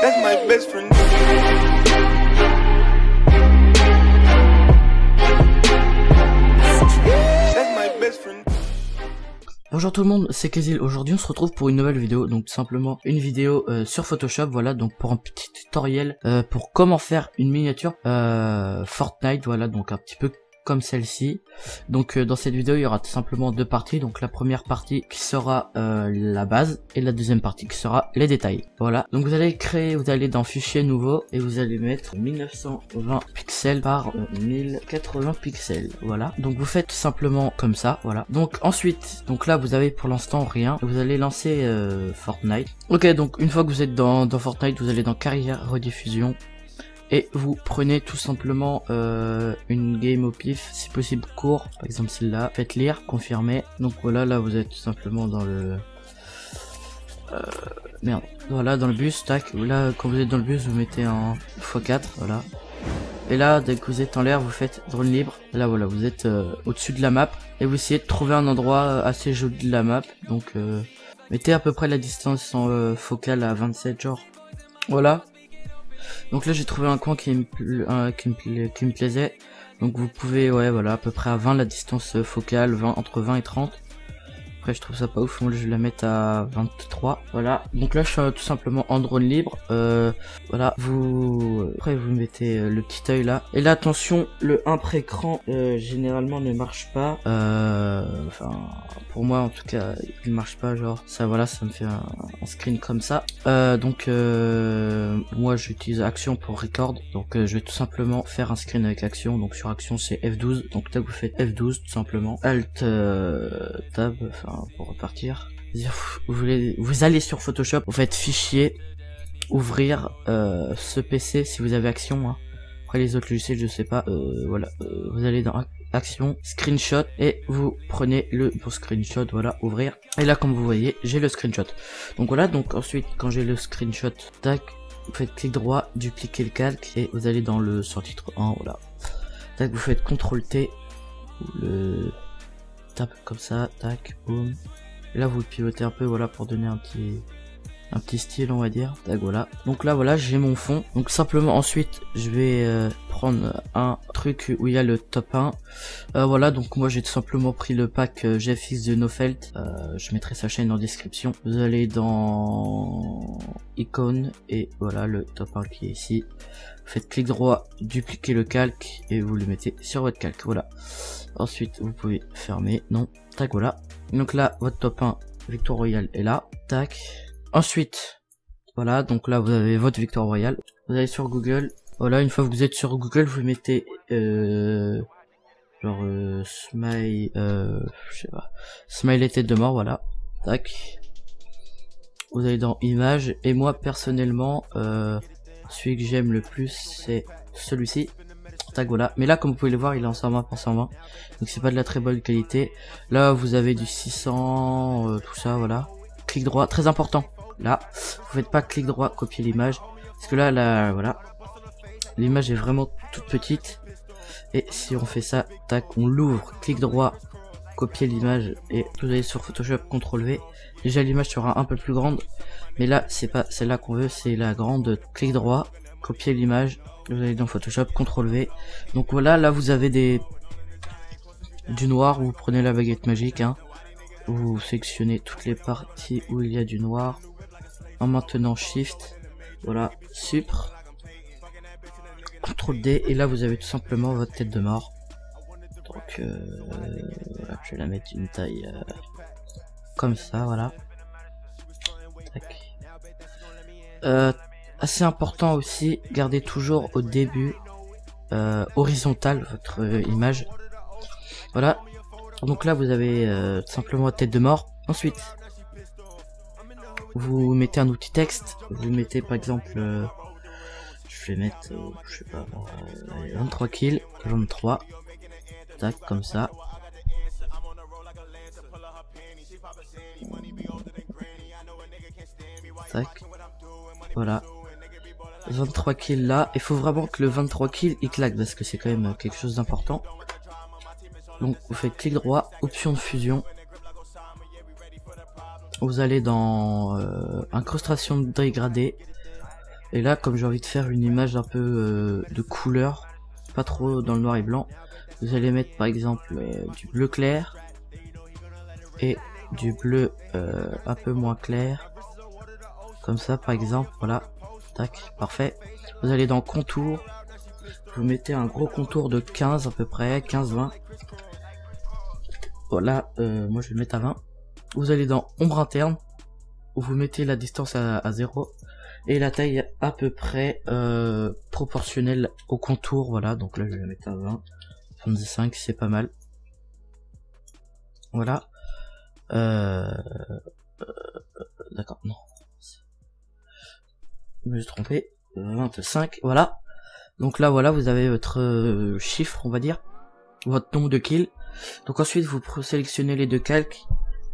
That's my best friend. That's my best friend. Bonjour tout le monde, c'est Kezil. Aujourd'hui on se retrouve pour une nouvelle vidéo, donc tout simplement une vidéo sur Photoshop, voilà, donc pour un petit tutoriel pour comment faire une miniature Fortnite, voilà, donc un petit peu comme celle-ci. Donc dans cette vidéo il y aura tout simplement deux parties, donc la première partie qui sera la base et la deuxième partie qui sera les détails. Voilà, donc vous allez créer, vous allez dans fichier nouveau et vous allez mettre 1920 pixels par 1080 pixels. Voilà, donc vous faites tout simplement comme ça. Voilà, donc ensuite, donc là vous avez pour l'instant rien, vous allez lancer Fortnite. Ok, donc une fois que vous êtes dans Fortnite, vous allez dans carrière rediffusion et vous prenez tout simplement une game au pif, si possible court, par exemple celle-là, faites lire, confirmer. Donc voilà, là vous êtes tout simplement dans le merde, voilà, dans le bus, tac. Là quand vous êtes dans le bus vous mettez en x4, voilà. Et là dès que vous êtes en l'air vous faites drone libre. Là voilà, vous êtes au-dessus de la map et vous essayez de trouver un endroit assez joli de la map. Donc mettez à peu près la distance en focale à 27 genre. Voilà. Donc là j'ai trouvé un coin qui me plaisait. Donc vous pouvez, ouais voilà, à peu près à 20 la distance focale, entre 20 et 30. Après je trouve ça pas ouf, moi je vais la mettre à 23. Voilà, donc là je suis tout simplement en drone libre. Voilà, après vous mettez le petit œil là. Et là attention, le 1 pré-écran généralement ne marche pas. Enfin pour moi en tout cas il marche pas, genre ça, voilà, ça me fait un screen comme ça. Donc moi j'utilise Action pour record, donc je vais tout simplement faire un screen avec Action. Donc sur Action c'est F12, donc là vous faites F12 tout simplement, Alt Tab, enfin pour repartir. Vous allez sur Photoshop, vous faites fichier, ouvrir ce PC si vous avez Action, hein. Après les autres logiciels je sais pas. Voilà, vous allez dans Action, screenshot et vous prenez le pour screenshot, voilà, ouvrir. Et là comme vous voyez j'ai le screenshot. Donc voilà, donc ensuite quand j'ai le screenshot, tac, vous faites clic droit, dupliquer le calque et vous allez dans le sur-titre 1, voilà. Tac, vous faites CTRL T, le tape comme ça, tac, boum. Et là vous le pivotez un peu, voilà, pour donner un petit style on va dire. Tac, voilà. Donc là voilà, j'ai mon fond. Donc simplement ensuite je vais prendre un truc où il y a le top 1. Voilà, donc moi j'ai tout simplement pris le pack GFX de Nofelt. Je mettrai sa chaîne en description. Vous allez dans icône et voilà le top 1 qui est ici. Vous faites clic droit, dupliquer le calque et vous le mettez sur votre calque. Voilà. Ensuite vous pouvez fermer, non, tac, voilà. Donc là votre top 1 Victoire Royale est là, tac. Ensuite voilà, donc là vous avez votre Victoire Royale. Vous allez sur Google, voilà, une fois que vous êtes sur Google vous mettez genre smile, je sais pas, smiley tête de mort, voilà, tac. Vous allez dans images et moi personnellement celui que j'aime le plus c'est celui-ci, tac, voilà. Mais là comme vous pouvez le voir il est en 120 par 120, donc c'est pas de la très bonne qualité. Là vous avez du 600, tout ça, voilà. Clic droit, très important, là vous faites pas clic droit copier l'image parce que là voilà, l'image est vraiment toute petite. Et si on fait ça, tac, on l'ouvre, clic droit, copier l'image et vous allez sur Photoshop, CTRL V. Déjà l'image sera un peu plus grande, mais là c'est pas celle-là qu'on veut, c'est la grande. Clic droit, copier l'image, vous allez dans Photoshop, CTRL V. Donc voilà, là vous avez du noir, vous prenez la baguette magique, hein. Vous sélectionnez toutes les parties où il y a du noir en maintenant Shift, voilà, Supr, CTRL D, et là vous avez tout simplement votre tête de mort. Donc voilà, je vais la mettre une taille comme ça, voilà. Tac. Assez important aussi, gardez toujours au début horizontal votre image. Voilà. Donc là vous avez tout simplement tête de mort. Ensuite vous mettez un outil texte, vous mettez par exemple je vais mettre je sais pas 23 kills, 23, tac, comme ça. Tac, voilà, 23 kills là. Il faut vraiment que le 23 kills il claque parce que c'est quand même quelque chose d'important. Donc vous faites clic droit, option de fusion, vous allez dans incrustation dégradée, Et là, comme j'ai envie de faire une image un peu de couleur, pas trop dans le noir et blanc, vous allez mettre par exemple du bleu clair et du bleu un peu moins clair, comme ça par exemple. Voilà, tac, parfait. Vous allez dans contour, vous mettez un gros contour de 15 à peu près, 15-20. Voilà, moi je vais le mettre à 20. Vous allez dans ombre interne, où vous mettez la distance à 0 et la taille à peu près proportionnelle au contour. Voilà, donc là je vais la mettre à 20, 25, c'est pas mal. Voilà. D'accord, non. Je me suis trompé. 25, voilà. Donc là, voilà, vous avez votre chiffre, on va dire. Votre nombre de kills. Donc ensuite, vous sélectionnez les deux calques.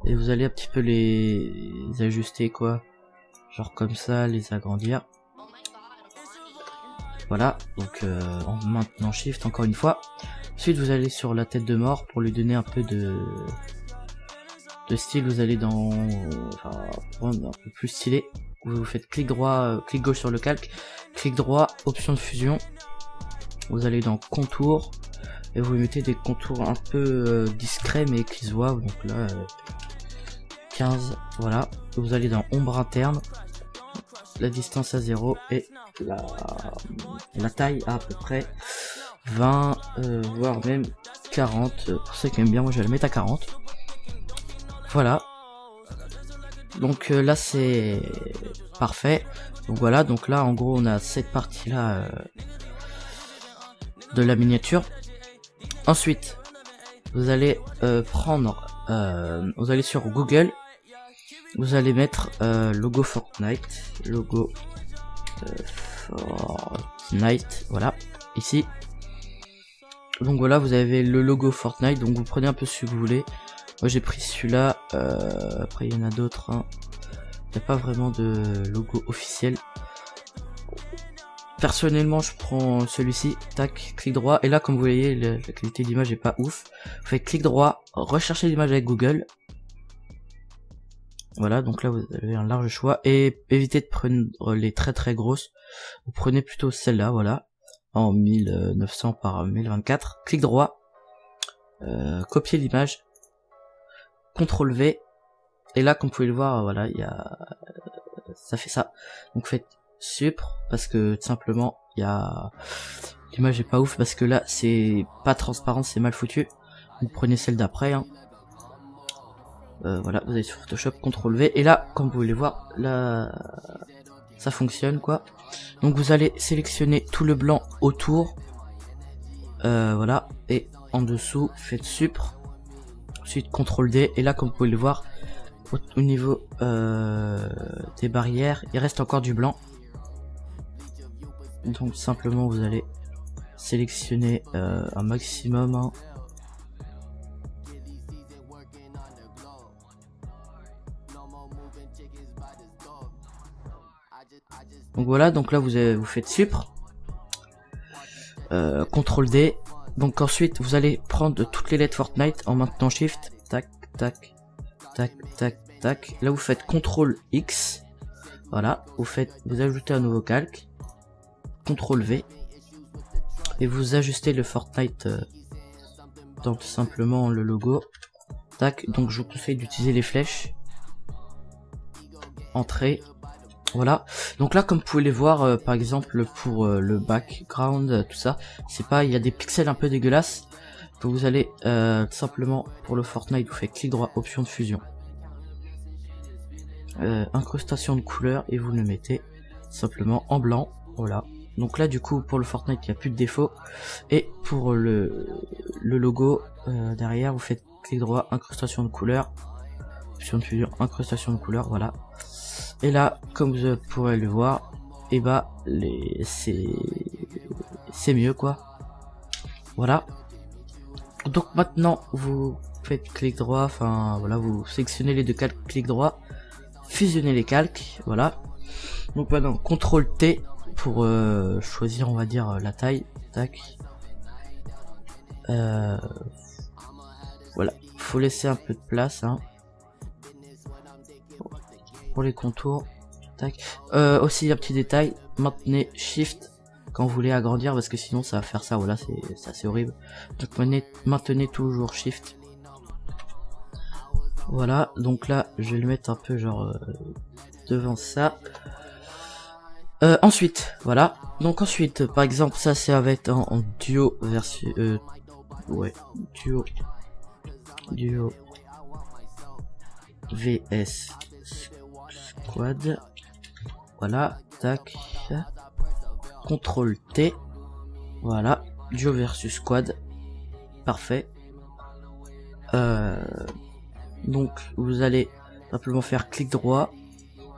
Et vous allez un petit peu les ajuster, quoi. Genre comme ça, les agrandir. Voilà, donc en maintenant shift encore une fois. Ensuite, vous allez sur la tête de mort pour lui donner un peu de style. Vous allez dans un peu plus stylé. Vous faites clic droit, clic gauche sur le calque, clic droit, option de fusion. Vous allez dans contour et vous mettez des contours un peu discrets mais qui se voient. Donc là 15, voilà. Vous allez dans ombre interne, la distance à 0 et la taille à peu près 20 voire même 40. Pour ceux qui aiment bien, moi je vais la mettre à 40. Voilà. Donc là c'est parfait. Donc voilà, donc là en gros on a cette partie là de la miniature. Ensuite vous allez prendre vous allez sur Google, vous allez mettre logo Fortnite, logo Fortnite, voilà, ici. Donc voilà, vous avez le logo Fortnite, donc vous prenez un peu ce que vous voulez. Moi j'ai pris celui-là, après il y en a d'autres, hein. Il n'y a pas vraiment de logo officiel. Personnellement je prends celui-ci, tac, clic droit, et là comme vous voyez la qualité d'image est pas ouf. Vous faites clic droit, recherchez l'image avec Google. Voilà, donc là vous avez un large choix, et évitez de prendre les très grosses. Vous prenez plutôt celle-là, voilà, en 1900 par 1024, clic droit, copier l'image, CTRL V, et là comme vous pouvez le voir, voilà, il y a ça fait ça. Donc faites supr, parce que tout simplement il y a l'image est pas ouf, parce que là c'est pas transparent, c'est mal foutu. Vous prenez celle d'après, hein. Voilà, vous allez sur Photoshop, CTRL V, et là comme vous voulez voir, là ça fonctionne, quoi. Donc vous allez sélectionner tout le blanc autour, voilà, et en dessous faites supr, ensuite CTRL D, et là comme vous pouvez le voir, au niveau des barrières il reste encore du blanc. Donc simplement vous allez sélectionner un maximum, hein. Donc voilà, donc là vous faites supr, CTRL D. Donc ensuite vous allez prendre toutes les lettres Fortnite en maintenant shift, tac tac tac tac tac. Là vous faites CTRL X, voilà, vous ajoutez un nouveau calque, CTRL V, et vous ajustez le Fortnite dans tout simplement le logo, tac. Donc je vous conseille d'utiliser les flèches, entrée. Voilà, donc là comme vous pouvez les voir, par exemple pour le background, tout ça, c'est pas, il y a des pixels un peu dégueulasses. Donc vous allez tout simplement pour le Fortnite, vous faites clic droit, option de fusion, incrustation de couleur, et vous le mettez simplement en blanc. Voilà, donc là du coup pour le Fortnite il n'y a plus de défaut, et pour le logo derrière vous faites clic droit, incrustation de couleur, option de fusion, incrustation de couleur, voilà. Et là, comme vous pourrez le voir, et bah c'est mieux, quoi. Voilà. Donc maintenant vous faites clic droit, enfin voilà, vous sélectionnez les deux calques, clic droit, fusionnez les calques, voilà. Donc maintenant CTRL T pour choisir, on va dire, la taille, tac. Voilà, faut laisser un peu de place, hein, pour les contours, tac. Aussi un petit détail, maintenez Shift quand vous voulez agrandir parce que sinon ça va faire ça, voilà, c'est assez horrible. Donc maintenez toujours Shift. Voilà, donc là je vais le mettre un peu genre devant ça. Ensuite, voilà. Donc ensuite, par exemple, ça va être en duo versus ouais, duo VS Squad. Voilà, tac. CTRL T. Voilà, duo versus squad. Parfait. Donc vous allez simplement faire clic droit,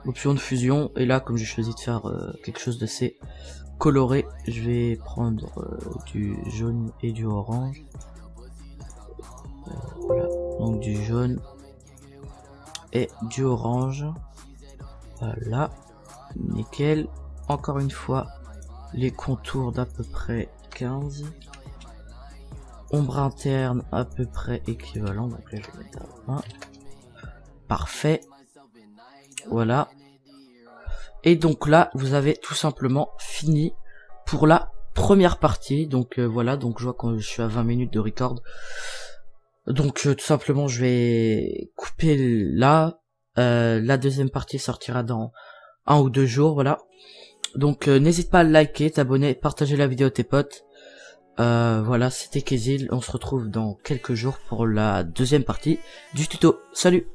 option de fusion, et là comme j'ai choisi de faire quelque chose d'assez coloré, je vais prendre du jaune et du orange. Voilà, donc du jaune et du orange. Voilà, nickel. Encore une fois, les contours d'à peu près 15. Ombre interne à peu près équivalent, donc là je vais mettre à 20. Parfait. Voilà. Et donc là, vous avez tout simplement fini pour la première partie. Donc voilà, donc je vois que je suis à 20 minutes de record. Donc tout simplement, je vais couper là. La deuxième partie sortira dans 1 ou 2 jours, voilà. Donc n'hésite pas à liker, t'abonner, partager la vidéo à tes potes. Voilà, c'était Kezil, on se retrouve dans quelques jours pour la deuxième partie du tuto. Salut!